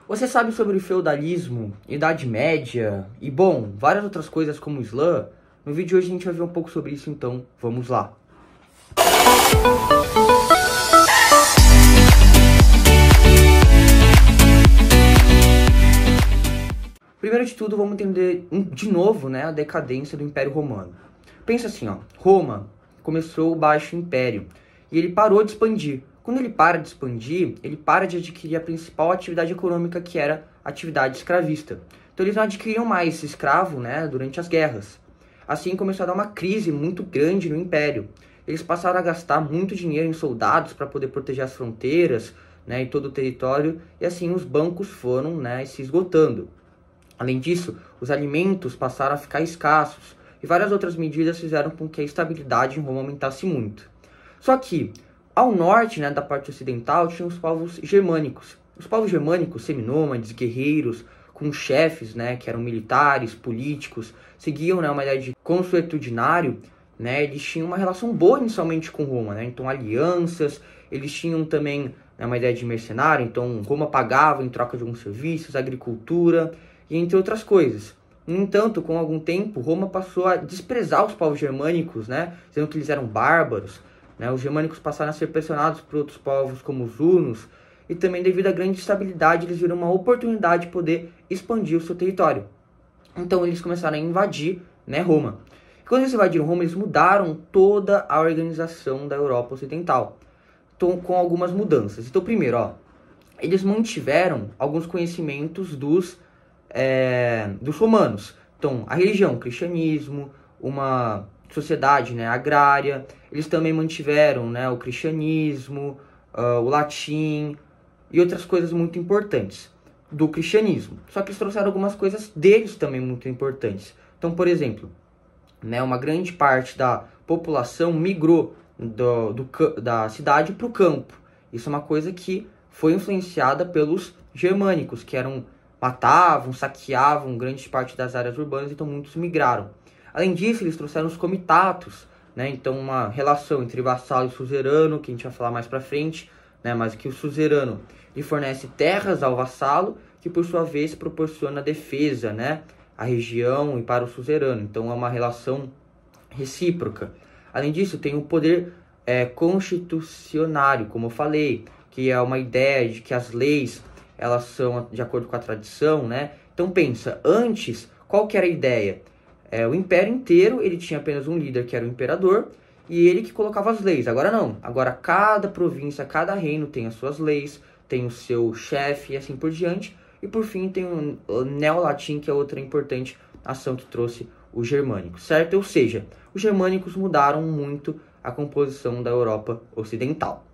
Você sabe sobre o feudalismo, Idade Média e, bom, várias outras coisas como o Islã? No vídeo de hoje a gente vai ver um pouco sobre isso, então vamos lá. Primeiro de tudo, vamos entender de novo, né, a decadência do Império Romano. Pensa assim, ó, Roma começou o Baixo Império e ele parou de expandir. Quando ele para de expandir, ele para de adquirir a principal atividade econômica, que era a atividade escravista. Então eles não adquiriam mais esse escravo, né, durante as guerras. Assim começou a dar uma crise muito grande no Império. Eles passaram a gastar muito dinheiro em soldados para poder proteger as fronteiras, né, e todo o território, e assim os bancos foram, né, se esgotando. Além disso, os alimentos passaram a ficar escassos, e várias outras medidas fizeram com que a estabilidade em Roma aumentasse muito. Só que, ao norte, né, da parte ocidental, tinham os povos germânicos. Os povos germânicos, seminômades, guerreiros, com chefes, né, que eram militares, políticos, seguiam, né, uma ideia de consuetudinário, né, eles tinham uma relação boa inicialmente com Roma, né, então alianças, eles tinham também, né, uma ideia de mercenário, então Roma pagava em troca de alguns serviços, agricultura, e entre outras coisas. No entanto, com algum tempo, Roma passou a desprezar os povos germânicos, né, dizendo que eles eram bárbaros, né, os germânicos passaram a ser pressionados por outros povos como os hunos, e também devido à grande estabilidade, eles viram uma oportunidade de poder expandir o seu território. Então eles começaram a invadir, né, Roma. E quando eles invadiram Roma, eles mudaram toda a organização da Europa Ocidental, então, com algumas mudanças. Então, primeiro, ó, eles mantiveram alguns conhecimentos dos romanos. Então, a religião, o cristianismo, uma sociedade, né, agrária. Eles também mantiveram, né, o cristianismo, o latim e outras coisas muito importantes do cristianismo. Só que eles trouxeram algumas coisas deles também muito importantes. Então, por exemplo, né, uma grande parte da população migrou da cidade para o campo. Isso é uma coisa que foi influenciada pelos germânicos, que matavam, saqueavam grande parte das áreas urbanas, então muitos migraram. Além disso, eles trouxeram os comitatos, né? Então uma relação entre vassalo e suzerano, que a gente vai falar mais pra frente, né? Mas que o suzerano lhe fornece terras ao vassalo, que por sua vez proporciona defesa, né, à região e para o suzerano. Então é uma relação recíproca. Além disso, tem o poder constitucionário, como eu falei, que é uma ideia de que as leis elas são de acordo com a tradição, né? Então pensa, antes, qual que era a ideia? O império inteiro, ele tinha apenas um líder, que era o imperador, e ele que colocava as leis. Agora não, agora cada província, cada reino tem as suas leis, tem o seu chefe e assim por diante. E por fim tem o neolatim, que é outra importante ação que trouxe os germânicos, certo? Ou seja, os germânicos mudaram muito a composição da Europa Ocidental.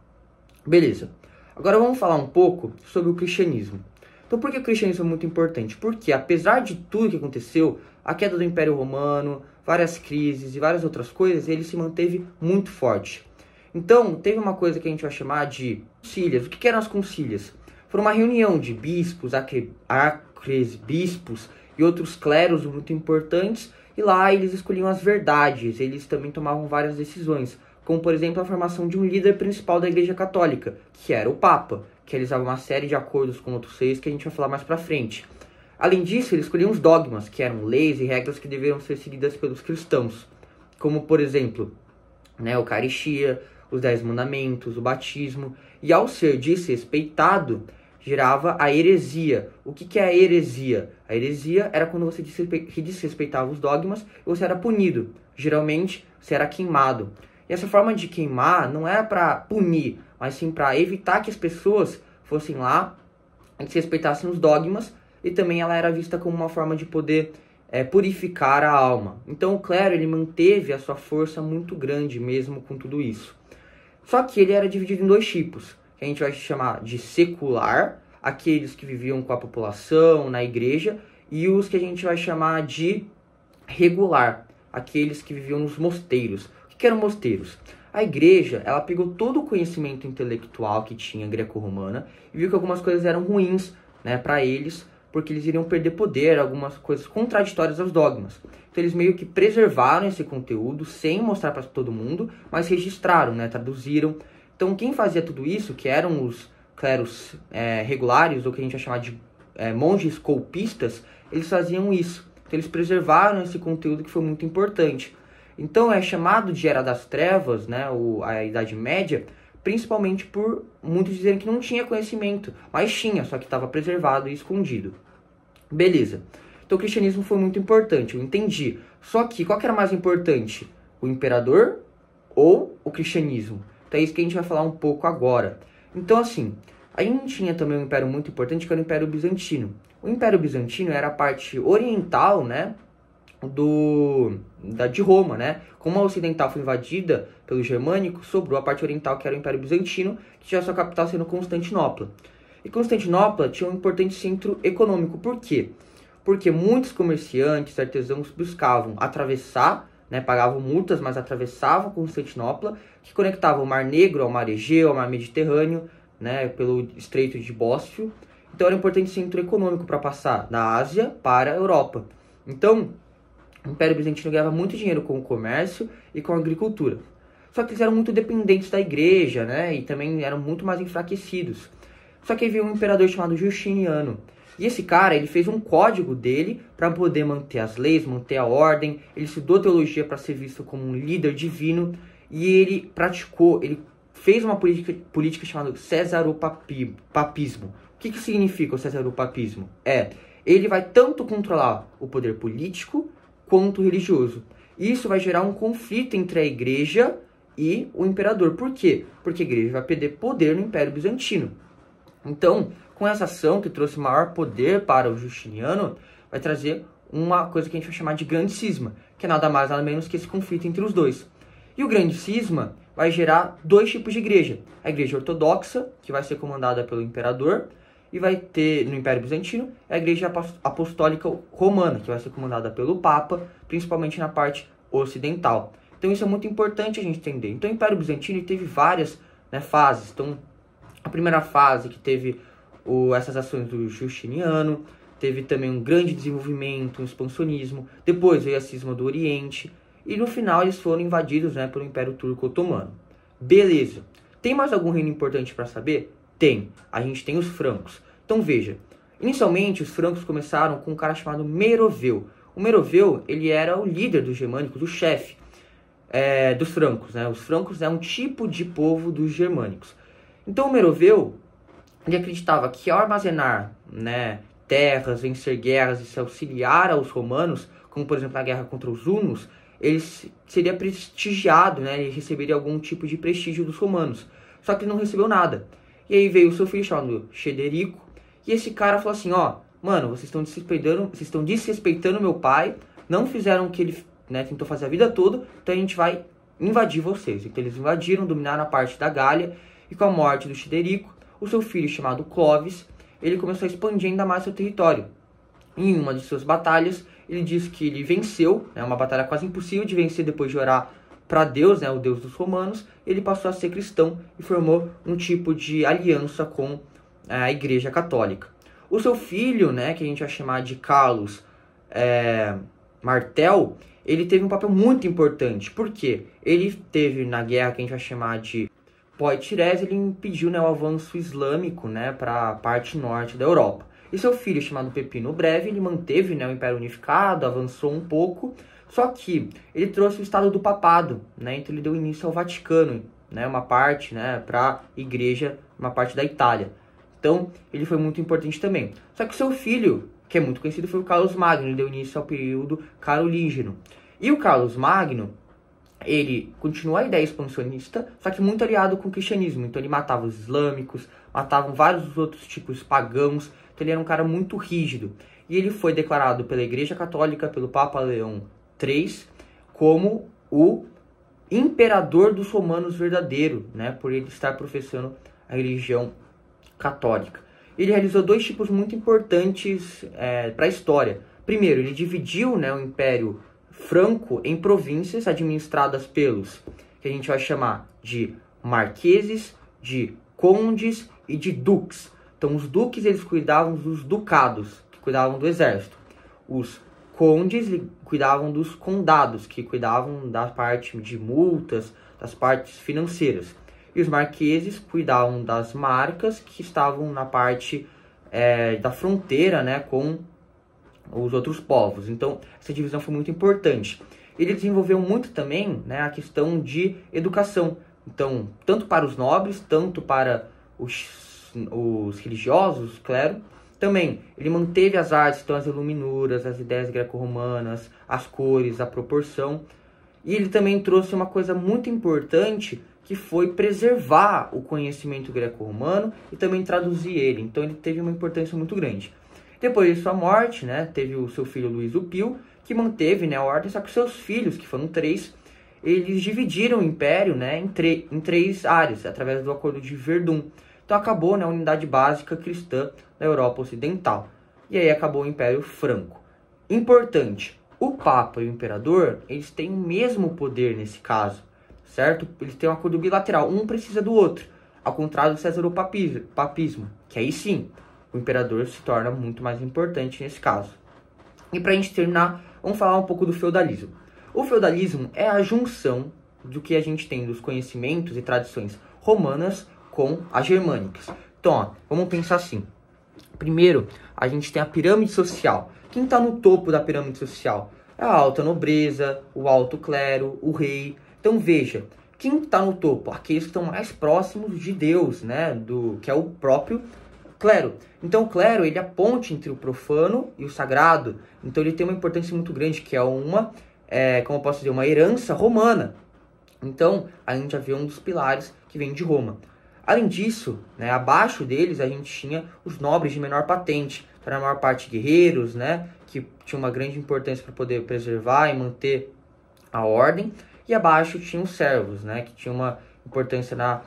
Beleza. Agora vamos falar um pouco sobre o cristianismo. Então por que o cristianismo é muito importante? Porque apesar de tudo que aconteceu, a queda do Império Romano, várias crises e várias outras coisas, ele se manteve muito forte. Então teve uma coisa que a gente vai chamar de concílias. O que eram as concílias? Foi uma reunião de bispos, arcebispos e outros clérigos muito importantes, e lá eles escolhiam as verdades, eles também tomavam várias decisões, como por exemplo a formação de um líder principal da Igreja Católica, que era o Papa, que realizava uma série de acordos com outros seis que a gente vai falar mais pra frente. Além disso, eles escolhiam os dogmas, que eram leis e regras que deveriam ser seguidas pelos cristãos, como por exemplo, né, a Eucaristia, os 10 mandamentos, o batismo, e ao ser desrespeitado, gerava a heresia. O que é a heresia? A heresia era quando você desrespeitava os dogmas e você era punido. Geralmente, você era queimado. E essa forma de queimar não era para punir, mas sim para evitar que as pessoas fossem lá e desrespeitassem os dogmas, e também ela era vista como uma forma de poder purificar a alma. Então o clero ele manteve a sua força muito grande mesmo com tudo isso. Só que ele era dividido em dois tipos, que a gente vai chamar de secular, aqueles que viviam com a população, na igreja, e os que a gente vai chamar de regular, aqueles que viviam nos mosteiros. O que eram mosteiros? A igreja, ela pegou todo o conhecimento intelectual que tinha greco-romana e viu que algumas coisas eram ruins, né, para eles, porque eles iriam perder poder, algumas coisas contraditórias aos dogmas. Então eles meio que preservaram esse conteúdo sem mostrar para todo mundo, mas registraram, né, traduziram. Então quem fazia tudo isso, que eram os clérigos regulares, ou que a gente vai chamar de monges copistas, eles faziam isso. Então eles preservaram esse conteúdo que foi muito importante. Então é chamado de Era das Trevas, né, a Idade Média, principalmente por muitos dizerem que não tinha conhecimento, mas tinha, só que estava preservado e escondido. Beleza. Então o cristianismo foi muito importante, eu entendi. Só que qual que era mais importante? O imperador ou o cristianismo? Então é isso que a gente vai falar um pouco agora. Então assim, a gente tinha também um império muito importante, que era o Império Bizantino. O Império Bizantino era a parte oriental, né, de Roma, né? Como a ocidental foi invadida pelos germânicos, sobrou a parte oriental, que era o Império Bizantino, que tinha sua capital sendo Constantinopla. E Constantinopla tinha um importante centro econômico. Por quê? Porque muitos comerciantes, artesãos buscavam atravessar, né, pagavam multas, mas atravessavam Constantinopla, que conectava o Mar Negro ao Mar Egeu, ao Mar Mediterrâneo, né, pelo Estreito de Bósforo. Então era um importante centro econômico para passar da Ásia para a Europa. Então, o Império Bizantino ganhava muito dinheiro com o comércio e com a agricultura. Só que eles eram muito dependentes da igreja, né, e também eram muito mais enfraquecidos. Só que aí veio um imperador chamado Justiniano. E esse cara, ele fez um código dele para poder manter as leis, manter a ordem. Ele estudou teologia para ser visto como um líder divino. E ele fez uma política chamada Cesaropapismo. O que significa o cesaropapismo? Ele vai tanto controlar o poder político quanto religioso. Isso vai gerar um conflito entre a igreja e o imperador. Por quê? Porque a igreja vai perder poder no Império Bizantino. Então, com essa ação que trouxe maior poder para o Justiniano, vai trazer uma coisa que a gente vai chamar de grande cisma, que é nada mais nada menos que esse conflito entre os dois. E o grande cisma vai gerar dois tipos de igreja. A igreja ortodoxa, que vai ser comandada pelo imperador, e vai ter, no Império Bizantino, a igreja apostólica romana, que vai ser comandada pelo Papa, principalmente na parte ocidental. Então isso é muito importante a gente entender. Então o Império Bizantino teve várias, né, fases. Então a primeira fase que teve essas ações do Justiniano, teve também um grande desenvolvimento, um expansionismo. Depois veio a cisma do Oriente. E no final eles foram invadidos, né, pelo Império Turco Otomano. Beleza. Tem mais algum reino importante para saber? Tem. A gente tem os francos. Então veja, inicialmente os francos começaram com um cara chamado Meroveu. O Meroveu, ele era o líder dos germânicos, o chefe dos francos, né? Os francos é um tipo de povo dos germânicos. Então o Meroveu, ele acreditava que ao armazenar, né, terras, vencer guerras e se auxiliar aos romanos, como por exemplo na guerra contra os hunos, ele seria prestigiado, né? Ele receberia algum tipo de prestígio dos romanos. Só que ele não recebeu nada. E aí veio o seu filho chamado Xederico, e esse cara falou assim, ó, mano, vocês estão desrespeitando meu pai, não fizeram o que ele, né, tentou fazer a vida toda, então a gente vai invadir vocês. Então eles invadiram, dominaram a parte da Gália, e com a morte do Xederico, o seu filho chamado Clovis, ele começou a expandir ainda mais seu território. Em uma de suas batalhas, ele diz que ele venceu, né, uma batalha quase impossível de vencer depois de orar para Deus, né, o Deus dos romanos. Ele passou a ser cristão e formou um tipo de aliança com a Igreja Católica. O seu filho, né, que a gente vai chamar de Carlos Martel, ele teve um papel muito importante. Por quê? Ele teve na guerra que a gente vai chamar de Poitiers, ele impediu, né, o avanço islâmico, né, para a parte norte da Europa. E seu filho, chamado Pepino Breve, ele manteve, né, o Império Unificado, avançou um pouco, só que ele trouxe o estado do papado, né, então ele deu início ao Vaticano, né, uma parte, né, para a igreja, uma parte da Itália. Então ele foi muito importante também. Só que seu filho, que é muito conhecido, foi o Carlos Magno, ele deu início ao período carolíngeno. E o Carlos Magno, ele continuou a ideia expansionista, só que muito aliado com o cristianismo. Então ele matava os islâmicos, matavam vários outros tipos pagãos. Então ele era um cara muito rígido. E ele foi declarado pela Igreja Católica, pelo Papa Leão III, como o imperador dos romanos verdadeiro, né, por ele estar professando a religião católica. Ele realizou dois tipos muito importantes para a história. Primeiro, ele dividiu, né, o Império Franco em províncias administradas pelos, que a gente vai chamar de marqueses, de condes e de duques. Então os duques, eles cuidavam dos ducados, que cuidavam do exército. Os condes cuidavam dos condados, que cuidavam da parte de multas, das partes financeiras. E os marqueses cuidavam das marcas, que estavam na parte da fronteira, né, com os outros povos. Então, essa divisão foi muito importante. Ele desenvolveu muito também, né, a questão de educação. Então, tanto para os nobres, tanto para os religiosos, clero. Também, ele manteve as artes, então as iluminuras, as ideias greco-romanas, as cores, a proporção. E ele também trouxe uma coisa muito importante, que foi preservar o conhecimento greco-romano e também traduzir ele. Então ele teve uma importância muito grande. Depois de sua morte, né, teve o seu filho Luís o Pio, que manteve, né, a ordem, só que seus filhos, que foram 3, eles dividiram o império, né, em 3 áreas, através do Acordo de Verdun. Então acabou, né, a unidade básica cristã da Europa Ocidental. E aí acabou o Império Franco. Importante, o Papa e o Imperador, eles têm o mesmo poder nesse caso, certo? Eles têm um acordo bilateral, um precisa do outro, ao contrário do Cesaropapismo, que aí sim, o Imperador se torna muito mais importante nesse caso. E para a gente terminar, vamos falar um pouco do feudalismo. O feudalismo é a junção do que a gente tem dos conhecimentos e tradições romanas com as germânicas. Então, ó, vamos pensar assim. Primeiro, a gente tem a pirâmide social. Quem está no topo da pirâmide social? É a alta nobreza, o alto clero, o rei. Então veja, quem está no topo? Aqueles que estão mais próximos de Deus, né? Que é o próprio clero. Então o clero, ele é a ponte entre o profano e o sagrado. Então ele tem uma importância muito grande, que é como eu posso dizer, uma herança romana. Então a gente já vê um dos pilares que vem de Roma. Além disso, né, abaixo deles a gente tinha os nobres de menor patente, que eram a maior parte guerreiros, né, que tinham uma grande importância para poder preservar e manter a ordem. E abaixo tinham os servos, né, que tinham uma importância na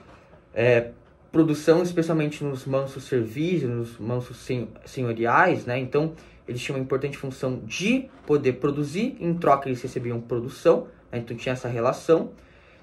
produção, especialmente nos mansos serviços, nos mansos senhoriais, né. Então eles tinham uma importante função de poder produzir, em troca eles recebiam produção, né, então tinha essa relação.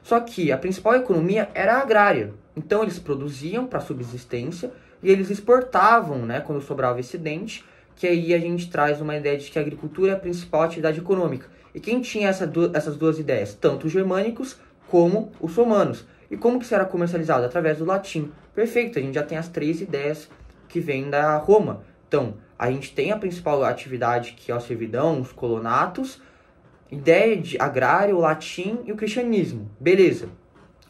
Só que a principal economia era a agrária. Então eles produziam para subsistência e eles exportavam, né, quando sobrava excedente, que aí a gente traz uma ideia de que a agricultura é a principal atividade econômica. E quem tinha essas duas ideias? Tanto os germânicos como os romanos. E como que isso era comercializado? Através do latim. Perfeito, a gente já tem as 3 ideias que vêm da Roma. Então, a gente tem a principal atividade, que é a servidão, os colonatos, ideia de agrário, o latim e o cristianismo. Beleza.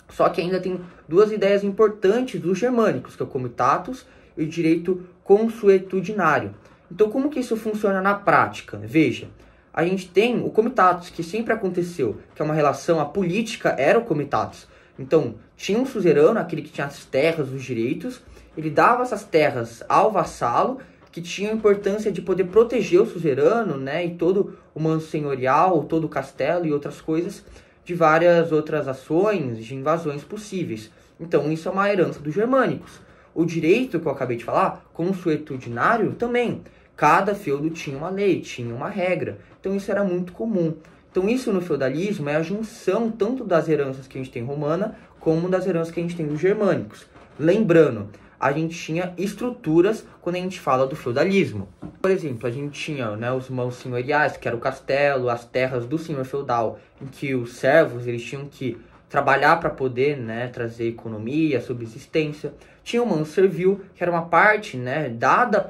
Só que ainda tem 2 ideias importantes dos germânicos, que é o comitatus e o direito consuetudinário. Então, como que isso funciona na prática? Veja, a gente tem o comitatus, que sempre aconteceu, que é uma relação, a política era o comitatus. Então, tinha um suzerano, aquele que tinha as terras, os direitos, ele dava essas terras ao vassalo, que tinha a importância de poder proteger o suzerano, né, e todo o manso senhorial, todo o castelo e outras coisas, de várias outras ações, de invasões possíveis. Então, isso é uma herança dos germânicos. O direito que eu acabei de falar, consuetudinário, também. Cada feudo tinha uma lei, tinha uma regra. Então, isso era muito comum. Então, isso no feudalismo é a junção tanto das heranças que a gente tem romana, como das heranças que a gente tem dos germânicos. Lembrando, a gente tinha estruturas quando a gente fala do feudalismo. Por exemplo, a gente tinha, né, os mãos senhoriais, que era o castelo, as terras do senhor feudal, em que os servos eles tinham que trabalhar para poder, né, trazer economia, subsistência. Tinha o manso servil, que era uma parte, né, dada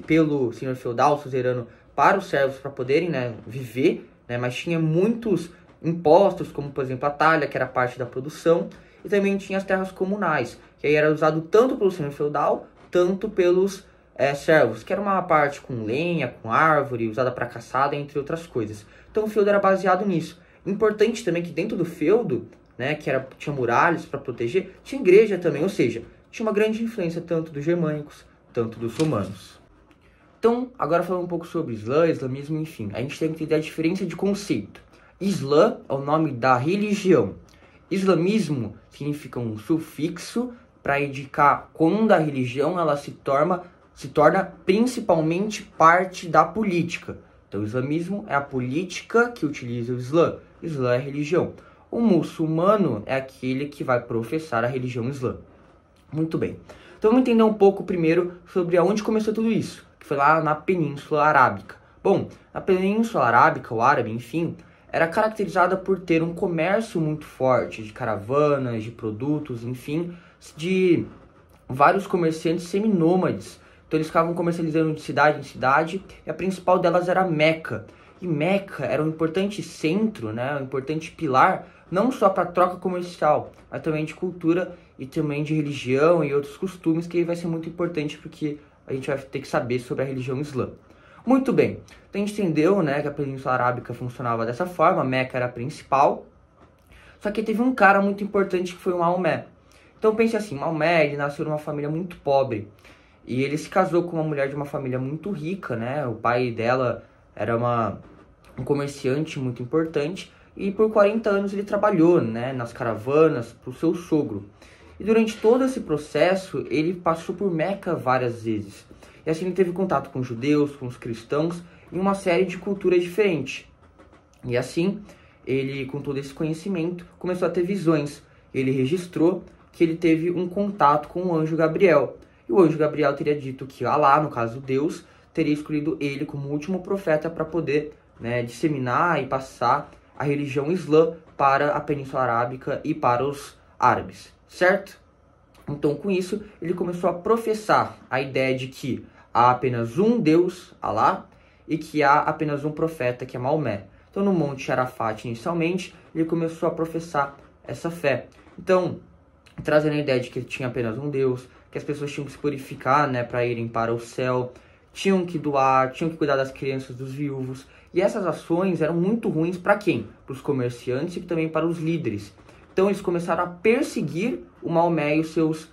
pelo senhor feudal, suzerano, para os servos para poderem, né, viver, né, mas tinha muitos impostos, como por exemplo a talha, que era parte da produção, e também tinha as terras comunais, que aí era usado tanto pelo senhor feudal, tanto pelos servos, que era uma parte com lenha, com árvore, usada para caçada, entre outras coisas. Então o feudo era baseado nisso. Importante também que dentro do feudo, né, tinha muralhas para proteger, tinha igreja também, ou seja, tinha uma grande influência tanto dos germânicos, tanto dos romanos. Então, agora falando um pouco sobre Islã, islamismo, enfim, a gente tem que entender a diferença de conceito. Islã é o nome da religião. Islamismo significa um sufixo para indicar quando a religião ela se torna principalmente parte da política. Então, o islamismo é a política que utiliza o Islã. Islã é a religião. O muçulmano é aquele que vai professar a religião islã. Muito bem. Então, vamos entender um pouco primeiro sobre aonde começou tudo isso, que foi lá na Península Arábica. Bom, a Península Arábica, o árabe, enfim, era caracterizada por ter um comércio muito forte de caravanas, de produtos, enfim, de vários comerciantes seminômades Então eles ficavam comercializando de cidade em cidade, e a principal delas era Meca. E Meca era um importante centro, né, um importante pilar, não só para troca comercial, mas também de cultura e também de religião e outros costumes, que vai ser muito importante porque a gente vai ter que saber sobre a religião islã. Muito bem, então a gente entendeu, né, que a Península Arábica funcionava dessa forma, Meca era a principal, só que teve um cara muito importante que foi o Maomé. Então pense assim, Maomé, ele nasceu numa família muito pobre, e ele se casou com uma mulher de uma família muito rica, né, o pai dela era um comerciante muito importante, e por 40 anos ele trabalhou, né, nas caravanas para o seu sogro. E durante todo esse processo, ele passou por Meca várias vezes. E assim ele teve contato com os judeus, com os cristãos, e uma série de culturas diferentes. E assim, ele, com todo esse conhecimento, começou a ter visões. Ele registrou que ele teve um contato com o anjo Gabriel. E o anjo Gabriel teria dito que Alá, no caso Deus, teria escolhido ele como último profeta para poder, né, disseminar e passar a religião islã para a Península Arábica e para os árabes, certo? Então, com isso, ele começou a professar a ideia de que há apenas um Deus, Alá, e que há apenas um profeta, que é Maomé. Então, no Monte Arafat, inicialmente, ele começou a professar essa fé. Então, trazendo a ideia de que tinha apenas um Deus, que as pessoas tinham que se purificar, né, para irem para o céu, tinham que doar, tinham que cuidar das crianças, dos viúvos. E essas ações eram muito ruins para quem? Para os comerciantes e também para os líderes. Então eles começaram a perseguir o Maomé e os seus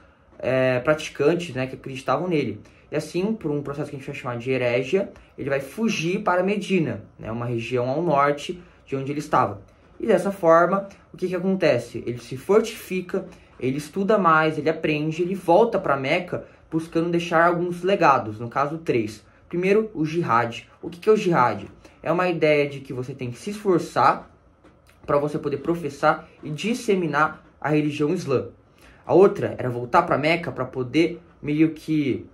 praticantes, né, que acreditavam nele. E assim, por um processo que a gente vai chamar de herégia, ele vai fugir para Medina, né, uma região ao norte de onde ele estava. E dessa forma, o que acontece? Ele se fortifica, ele estuda mais, ele aprende, ele volta para Meca buscando deixar alguns legados, no caso 3. Primeiro, o jihad. O que é o jihad? É uma ideia de que você tem que se esforçar para você poder professar e disseminar a religião islã. A outra era voltar para Meca para poder meio que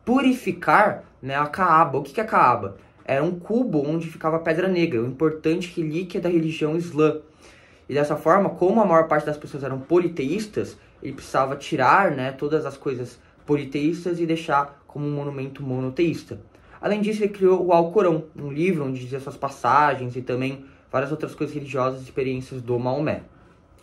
purificar, né, a Kaaba. O que é a Kaaba? Era um cubo onde ficava a pedra negra, uma importante relíquia da religião islã. E dessa forma, como a maior parte das pessoas eram politeístas, ele precisava tirar, né, todas as coisas politeístas e deixar como um monumento monoteísta. Além disso, ele criou o Alcorão, um livro onde dizia suas passagens e também várias outras coisas religiosas e experiências do Maomé.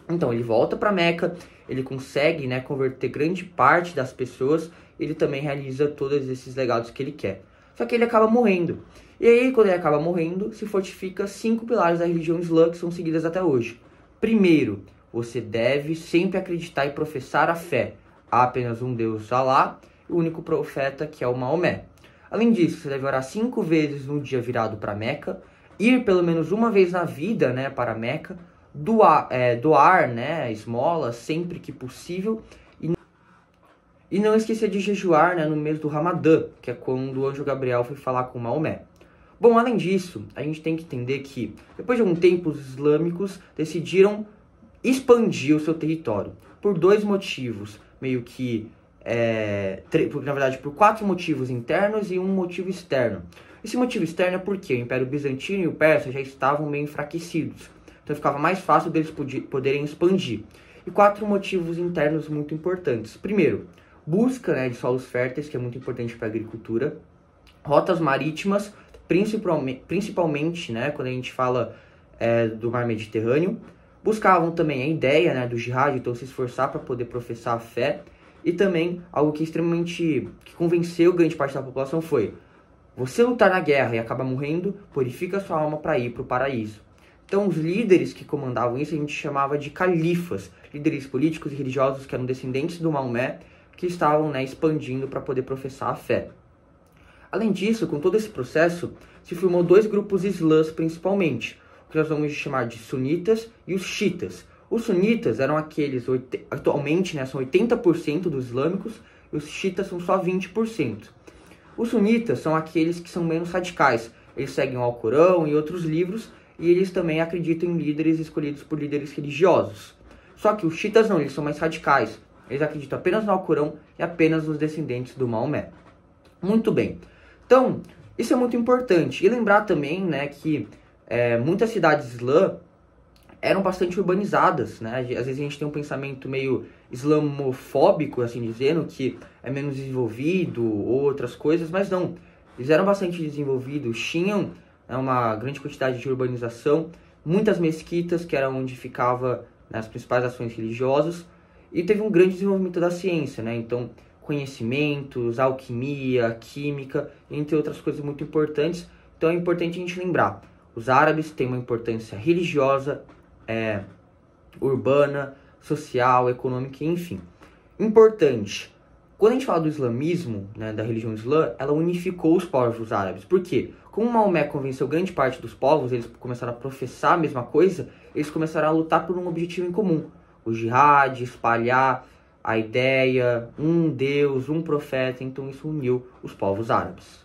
Então, ele volta para Meca, ele consegue, né, converter grande parte das pessoas, ele também realiza todos esses legados que ele quer. Só que ele acaba morrendo. E aí, quando ele acaba morrendo, se fortifica 5 pilares da religião islã que são seguidas até hoje. Primeiro, você deve sempre acreditar e professar a fé. Há apenas um Deus, Alá, e o único profeta, que é o Maomé. Além disso, você deve orar 5 vezes no dia virado para Meca, ir pelo menos uma vez na vida, né, para Meca, doar, né, esmolas sempre que possível, e não esquecer de jejuar, né, no mês do Ramadã, que é quando o anjo Gabriel foi falar com Maomé. Bom, além disso, a gente tem que entender que, depois de algum tempo, os islâmicos decidiram expandir o seu território, por 2 motivos, meio que, na verdade, por 4 motivos internos e um motivo externo. Esse motivo externo é porque o Império Bizantino e o Persa já estavam meio enfraquecidos, então ficava mais fácil deles poderem expandir. E 4 motivos internos muito importantes. Primeiro, busca, né, de solos férteis, que é muito importante para a agricultura. Rotas marítimas, principalmente, né, quando a gente fala do Mar Mediterrâneo. Buscavam também a ideia, né, do jihad, então se esforçar para poder professar a fé. E também algo que que convenceu grande parte da população foi: você lutar na guerra e acabar morrendo, purifica sua alma para ir para o paraíso. Então os líderes que comandavam isso a gente chamava de califas, líderes políticos e religiosos que eram descendentes do Maomé, que estavam, né, expandindo para poder professar a fé. Além disso, com todo esse processo, se formou 2 grupos islãs principalmente, o que nós vamos chamar de sunitas e os xiitas. Os sunitas eram aqueles, atualmente, né, são 80% dos islâmicos, e os xiitas são só 20%. Os sunitas são aqueles que são menos radicais, eles seguem o Alcorão e outros livros, e eles também acreditam em líderes escolhidos por líderes religiosos. Só que os xiitas não, eles são mais radicais, eles acreditam apenas no Alcorão e apenas nos descendentes do Maomé. Muito bem. Então, isso é muito importante. E lembrar também, né, que muitas cidades islã, eram bastante urbanizadas, né? Às vezes a gente tem um pensamento meio islamofóbico, assim dizendo, que é menos desenvolvido ou outras coisas, mas não. Eles eram bastante desenvolvidos, tinham uma grande quantidade de urbanização, muitas mesquitas, que era onde ficava, né, as principais ações religiosas, e teve um grande desenvolvimento da ciência, né? Então, conhecimentos, alquimia, química, entre outras coisas muito importantes. Então é importante a gente lembrar, os árabes têm uma importância religiosa, urbana, social, econômica, enfim. Importante, quando a gente fala do islamismo, né, da religião islã, ela unificou os povos árabes. Por quê? Como Maomé convenceu grande parte dos povos, eles começaram a professar a mesma coisa, eles começaram a lutar por um objetivo em comum. O jihad, espalhar a ideia, um Deus, um profeta, então isso uniu os povos árabes.